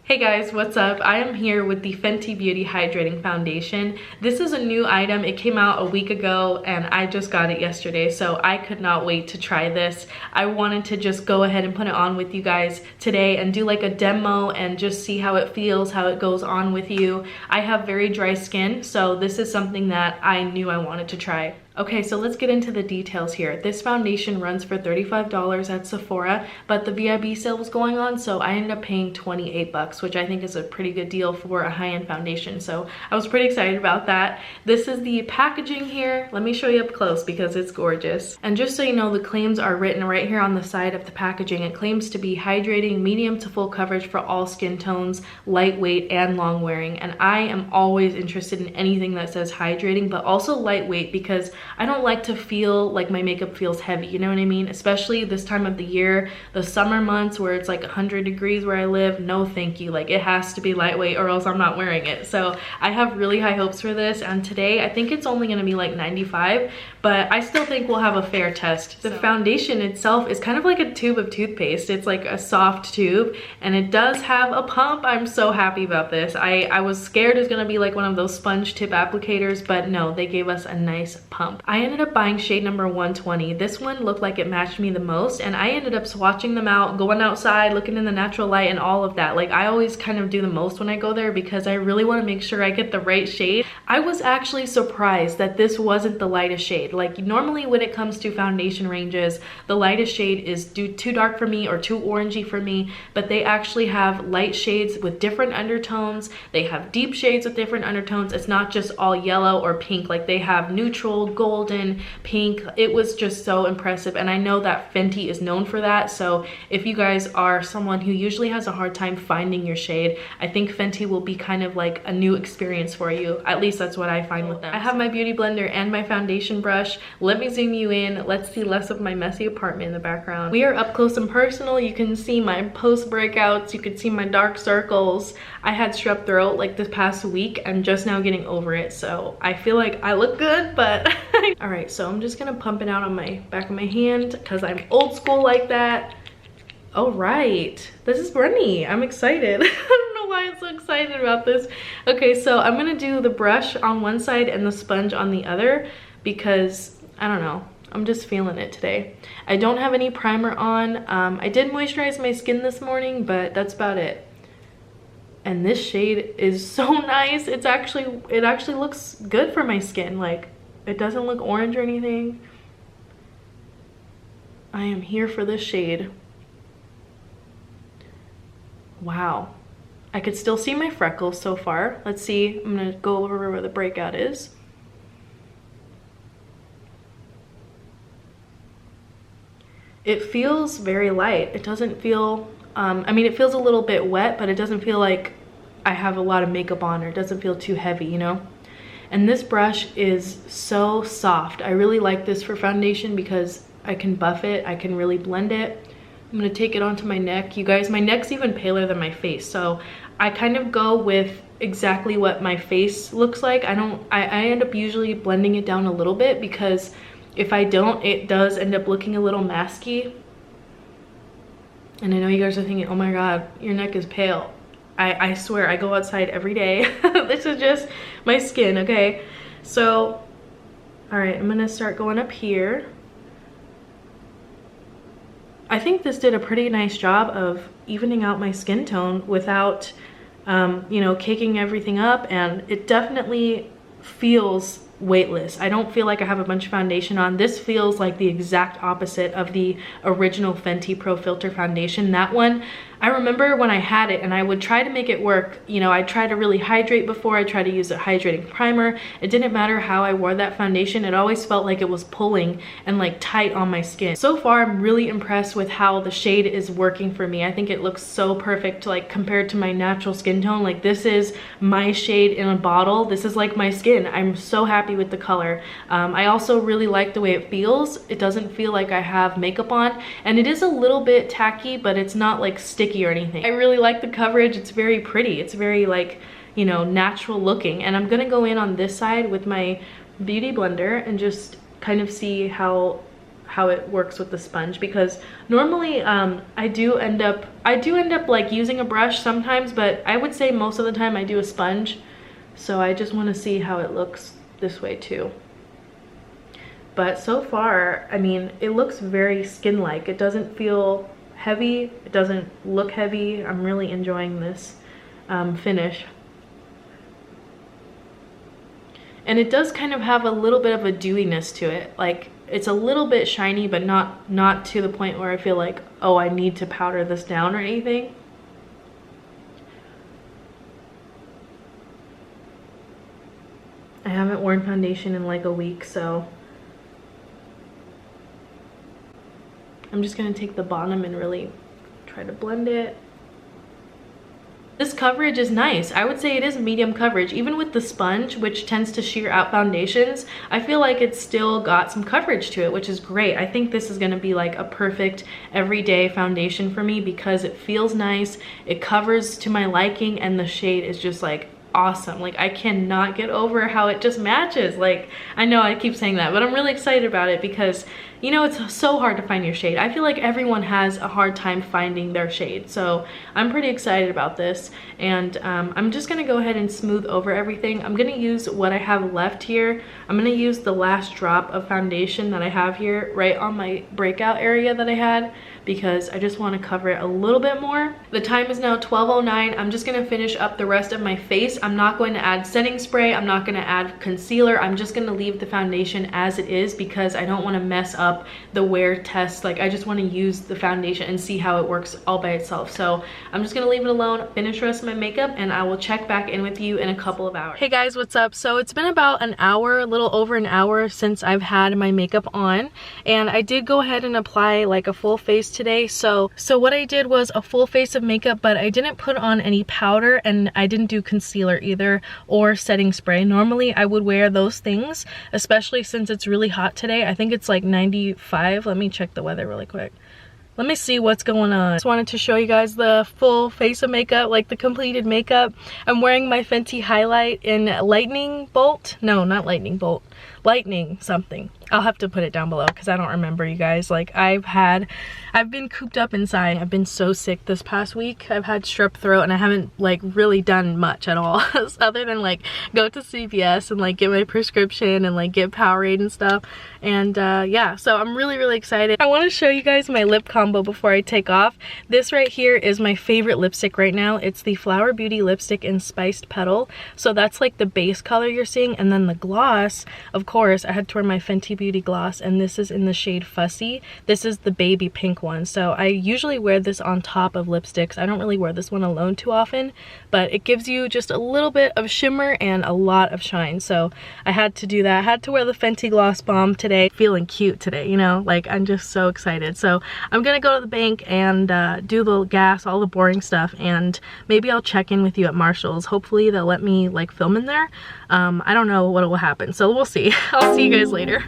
Hey guys, what's up? I am here with the Fenty Beauty Hydrating Foundation. This is a new item. It came out a week ago and I just got it yesterday, so I could not wait to try this. I wanted to just go ahead and put it on with you guys today and do like a demo and just see how it feels, how it goes on with you. I have very dry skin, so this is something that I knew I wanted to try. Okay, so let's get into the details here. This foundation runs for $35 at Sephora, but the VIB sale was going on, so I ended up paying 28 bucks, which I think is a pretty good deal for a high-end foundation. So I was pretty excited about that. This is the packaging here. Let me show you up close because it's gorgeous. And just so you know, the claims are written right here on the side of the packaging. It claims to be hydrating, medium to full coverage for all skin tones, lightweight and long wearing. And I am always interested in anything that says hydrating, but also lightweight, because I don't like to feel like my makeup feels heavy, you know what I mean? Especially this time of the year, the summer months where it's like 100 degrees where I live. No thank you, like it has to be lightweight or else I'm not wearing it. So I have really high hopes for this, and today I think it's only gonna be like 95, but I still think we'll have a fair test. The foundation itself is kind of like a tube of toothpaste. It's like a soft tube and it does have a pump. I'm so happy about this. I was scared it was gonna be like one of those sponge tip applicators, but no, they gave us a nice pump. I ended up buying shade number 120. This one looked like it matched me the most, and I ended up swatching them out, going outside, looking in the natural light and all of that. Like I always kind of do the most when I go there because I really want to make sure I get the right shade. I was actually surprised that this wasn't the lightest shade. Like normally when it comes to foundation ranges, the lightest shade is too dark for me or too orangey for me, but they actually have light shades with different undertones. They have deep shades with different undertones. It's not just all yellow or pink. Like they have neutral, golden, pink. It was just so impressive, and I know that Fenty is known for that. So if you guys are someone who usually has a hard time finding your shade, I think Fenty will be kind of like a new experience for you. At least that's what I find with them. I have my beauty blender and my foundation brush. Let me zoom you in. Let's see less of my messy apartment in the background. We are up close and personal. You can see my post breakouts. You can see my dark circles. I had strep throat like this past week. I'm just now getting over it, so I feel like I look good, but all right, so I'm just gonna pump it out on my back of my hand because I'm old school like that. All right, this is runny. I'm excited. I don't know why I'm so excited about this. Okay, so I'm gonna do the brush on one side and the sponge on the other because I don't know, I'm just feeling it today. I don't have any primer on. I did moisturize my skin this morning, but that's about it. And this shade is so nice. It actually looks good for my skin. Like it doesn't look orange or anything. I am here for this shade. Wow. I could still see my freckles so far. Let's see. I'm gonna go over where the breakout is. It feels very light. It doesn't feel, I mean, it feels a little bit wet, but it doesn't feel like I have a lot of makeup on, or it doesn't feel too heavy, you know? And this brush is so soft. I really like this for foundation because I can buff it, I can really blend it. I'm gonna take it onto my neck. You guys, my neck's even paler than my face, so I kind of go with exactly what my face looks like. I end up usually blending it down a little bit because if I don't, it does end up looking a little masky. And I know you guys are thinking, oh my god, your neck is pale. I swear, I go outside every day. This is just my skin, okay? So, all right, I'm gonna start going up here. I think this did a pretty nice job of evening out my skin tone without, you know, caking everything up, and it definitely feels weightless. I don't feel like I have a bunch of foundation on. This feels like the exact opposite of the original Fenty Pro Filter foundation. That one, I remember when I had it and I would try to make it work. You know, I'd try to really hydrate before. I try to use a hydrating primer. It didn't matter how I wore that foundation. It always felt like it was pulling and like tight on my skin. So far, I'm really impressed with how the shade is working for me. I think it looks so perfect, like compared to my natural skin tone. Like this is my shade in a bottle. This is like my skin. I'm so happy with the color. I also really like the way it feels. It doesn't feel like I have makeup on, and it is a little bit tacky, but it's not like sticky or anything. I really like the coverage. It's very pretty. It's very like, you know, natural looking. And I'm gonna go in on this side with my beauty blender and just kind of see how how it works with the sponge, because normally I do end up like using a brush sometimes, but I would say most of the time I do a sponge. So I just want to see how it looks this way too. But so far, I mean, it looks very skin-like. It doesn't feel heavy, it doesn't look heavy. I'm really enjoying this finish. And it does kind of have a little bit of a dewiness to it. Like, it's a little bit shiny, but not to the point where I feel like, oh, I need to powder this down or anything. I haven't worn foundation in like a week, so I'm just gonna take the bottom and really try to blend it. This coverage is nice. I would say it is medium coverage. Even with the sponge, which tends to sheer out foundations, I feel like it's still got some coverage to it, which is great. I think this is gonna be like a perfect everyday foundation for me because it feels nice, it covers to my liking, and the shade is just like awesome. Like, I cannot get over how it just matches. Like, I know I keep saying that, but I'm really excited about it because, you know, it's so hard to find your shade. I feel like everyone has a hard time finding their shade, so I'm pretty excited about this. And I'm just gonna go ahead and smooth over everything. I'm gonna use what I have left here. I'm gonna use the last drop of foundation that I have here right on my breakout area that I had, because I just want to cover it a little bit more. The time is now 12:09. I'm just going to finish up the rest of my face. I'm not going to add setting spray. I'm not going to add concealer. I'm just going to leave the foundation as it is because I don't want to mess up the wear test. Like, I just want to use the foundation and see how it works all by itself. So I'm just going to leave it alone, finish the rest of my makeup, and I will check back in with you in a couple of hours. Hey guys, what's up? So it's been about an hour, a little over an hour since I've had my makeup on, and I did go ahead and apply like a full face today. So what I did was a full face of makeup, but I didn't put on any powder, and I didn't do concealer either or setting spray. Normally I would wear those things, especially since it's really hot today. I think it's like 95. Let me check the weather really quick. Let me see what's going on. Just wanted to show you guys the full face of makeup, like the completed makeup. I'm wearing my Fenty highlight in lightning bolt. No, not lightning bolt. Lightning something. I'll have to put it down below because I don't remember, you guys. Like, I've been cooped up inside. I've been so sick this past week. I've had strep throat and I haven't like really done much at all other than like go to CVS and like get my prescription and like get Powerade and stuff. And yeah, so I'm really excited. I want to show you guys my lip combo before I take off. This right here is my favorite lipstick right now. It's the Flower Beauty lipstick in Spiced Petal. So that's like the base color you're seeing, and then the gloss, of course, I had to wear my Fenty Beauty gloss, and this is in the shade Fussy. This is the baby pink one. So I usually wear this on top of lipsticks. I don't really wear this one alone too often, but it gives you just a little bit of shimmer and a lot of shine. So I had to do that. I had to wear the Fenty Gloss Bomb today. Feeling cute today, you know, like I'm just so excited. So I'm gonna go to the bank and do the gas, all the boring stuff, and maybe I'll check in with you at Marshall's. Hopefully they'll let me like film in there. I don't know what will happen, so we'll see. I'll see you guys later.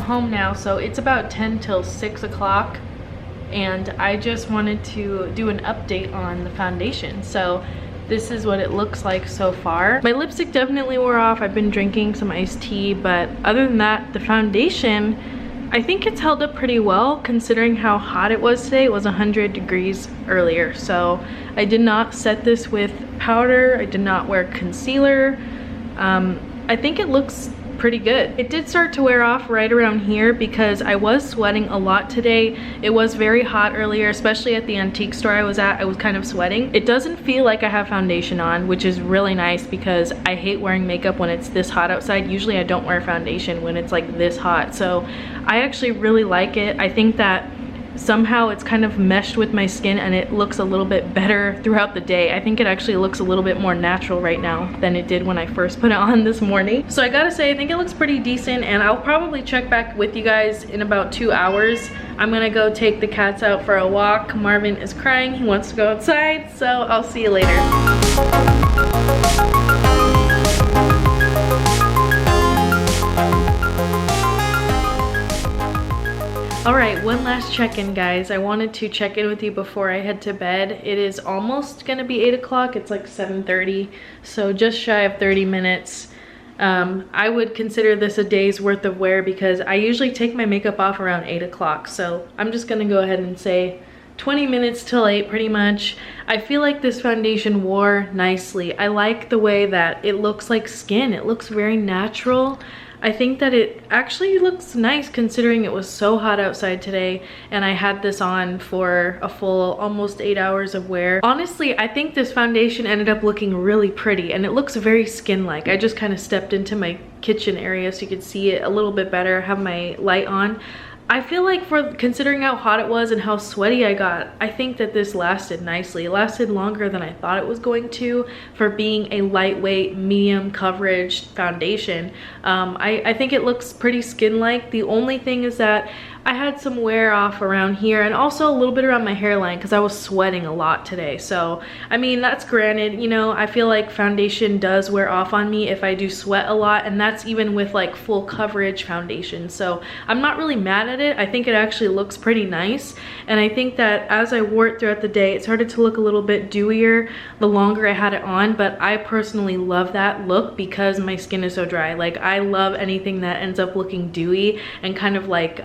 Home now, so it's about 10 till 6 o'clock, and I just wanted to do an update on the foundation. So this is what it looks like so far. My lipstick definitely wore off. I've been drinking some iced tea, but other than that, the foundation, I think it's held up pretty well considering how hot it was today. It was 100 degrees earlier. So I did not set this with powder. I did not wear concealer. I think it looks pretty good. It did start to wear off right around here because I was sweating a lot today. It was very hot earlier, especially at the antique store I was at. I was kind of sweating. It doesn't feel like I have foundation on, which is really nice because I hate wearing makeup when it's this hot outside. Usually I don't wear foundation when it's like this hot. So I actually really like it. I think that somehow it's kind of meshed with my skin and it looks a little bit better throughout the day. I think it actually looks a little bit more natural right now than it did when I first put it on this morning. So I gotta say, I think it looks pretty decent, and I'll probably check back with you guys in about 2 hours. I'm gonna go take the cats out for a walk. Marvin is crying, he wants to go outside, so I'll see you later. Alright, one last check-in, guys. I wanted to check in with you before I head to bed. It is almost gonna be 8 o'clock. It's like 7:30, so just shy of 30 minutes. I would consider this a day's worth of wear because I usually take my makeup off around 8 o'clock. So I'm just gonna go ahead and say 20 minutes till 8 pretty much. I feel like this foundation wore nicely. I like the way that it looks like skin. It looks very natural. I think that it actually looks nice considering it was so hot outside today and I had this on for a full almost 8 hours of wear. Honestly, I think this foundation ended up looking really pretty and it looks very skin-like. I just kind of stepped into my kitchen area so you could see it a little bit better, have my light on. I feel like for considering how hot it was and how sweaty I got, I think that this lasted nicely. It lasted longer than I thought it was going to for being a lightweight, medium coverage foundation. I think it looks pretty skin-like. The only thing is that I had some wear off around here and also a little bit around my hairline because I was sweating a lot today. So, I mean, that's granted, you know, I feel like foundation does wear off on me if I do sweat a lot, and that's even with like full coverage foundation. So I'm not really mad at it. I think it actually looks pretty nice. And I think that as I wore it throughout the day, it started to look a little bit dewier the longer I had it on, but I personally love that look because my skin is so dry. Like, I love anything that ends up looking dewy and kind of like,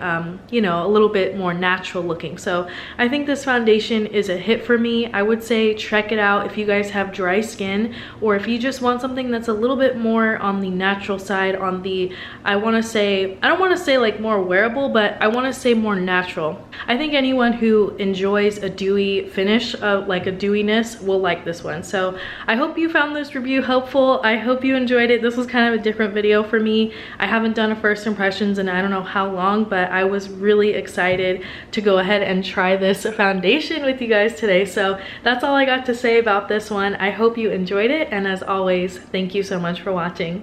you know, a little bit more natural looking. So I think this foundation is a hit for me. I would say check it out if you guys have dry skin, or if you just want something that's a little bit more on the natural side, on the, I don't want to say like more wearable, but I want to say more natural. I think anyone who enjoys a dewy finish, like a dewiness, will like this one. So I hope you found this review helpful. I hope you enjoyed it. This was kind of a different video for me. I haven't done a first impressions in I don't know how long, but I was really excited to go ahead and try this foundation with you guys today. So that's all I got to say about this one. I hope you enjoyed it, and as always, thank you so much for watching.